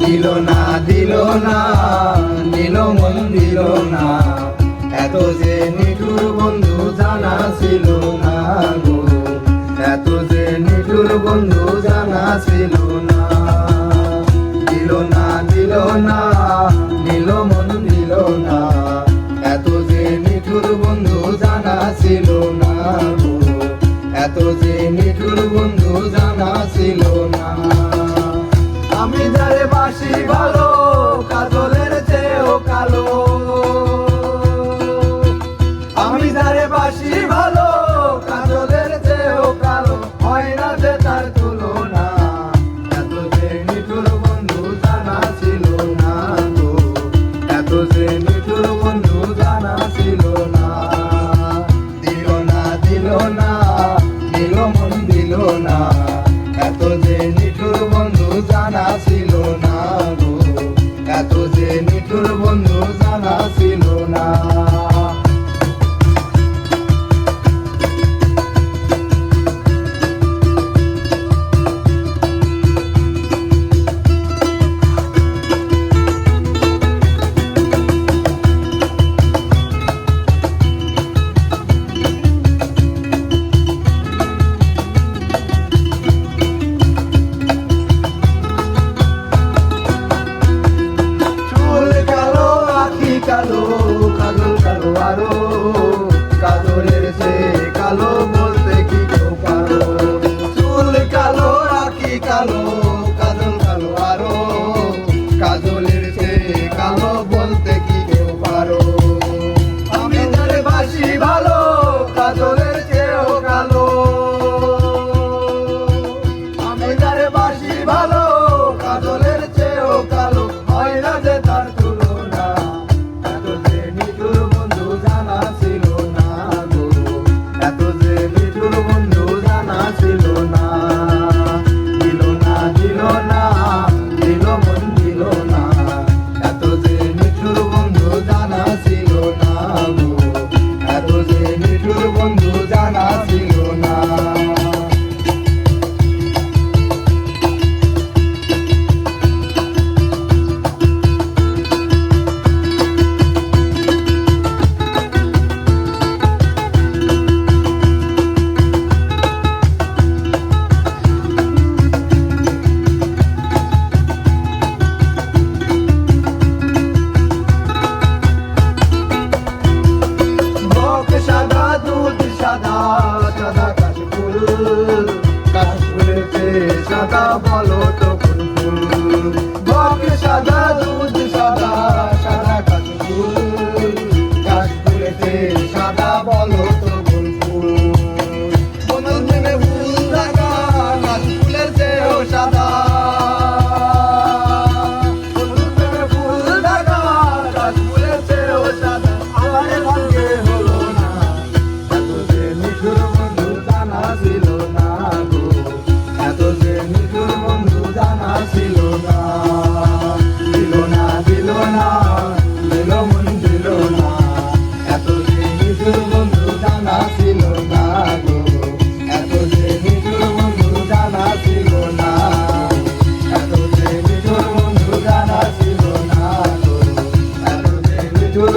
দিল না দিল না নিল মন দিল না, এত যে নিঠুর বন্ধু জানা ছিল না গো, এত যে নিঠুর বন্ধু জানা ছিল না। দিল না দিল না নিল মন দিল না, এত যে নিঠুর বন্ধু জানা ছিল না গো, এত যে নিঠুর বন্ধু জানা ছিল না। আমি যারে বাসি ভালো কাজলের চেয়েও কালো, আমি যারে বাসি ভালো কাজলের চেয়েও কালো, হয় না যে তার তুলনা, এত যে নিঠুর বন্ধু জানা ছিল না গো, এত যে নিঠুর বন্ধু জানা ছিল না। দিল না দিল না দিল মন দিল না, এত যে নিঠুর বন্ধু জানা ছিল না গো, এত যে নিঠুর বন্ধু জানা ছিল না। কালো কাজল কালো আরো, কাজলের সে কালো বলতে কি কেউ পারো, চুল কালো আখি কালো কাজল কালো আরো, কাজলের সে কালো বলতে কি কেউ পারো। আমি যারে বাসি ভালো কাজলের চেয়েও কালো, আমি যারে বাসি ভালো কাজলের চেয়েও কালো, হয় না যে তার তুলনা, এত যে নিঠুর বন্ধু জানা ছিল না গো, এত যে নিঠুর বন্ধু জানা ছিল না। দিল না দিল না দিল মন দিল না, এত যে নিঠুর বন্ধু জানা ছিল না গো, এত যে নিঠুর বন্ধু জানা ছিল না। সাদা দুধ সাদা সাদা কাশফুল, কাশফুলের চেয়ে সাদা বলো তো কোন ফুল, বক সাদা দুধ সাদা সাদা কাশফুল, কাশফুলের চেয়ে সাদা বলো তো কোন ফুল। বনল প্রেমে ফুল লাগা কাশফুলের চেয়েও সাদা, বনল প্রেমে ফুল লাগা কাশফুলের চেয়েও সাদা, আমার ভাগ্যে হলো না, এত যে নিঠুর বন্ধু জানা ছিল না গো, এত যে নিঠুর বন্ধু জানা ছিল না। দিল না দিল না দিল মন দিল না, এত যে নিঠুর বন্ধু জানা ছিল না গো, এত যে নিঠুর বন্ধু জানা ছিল না, এত যে নিঠুর বন্ধু জানা ছিল না গো, এত যে নিঠুর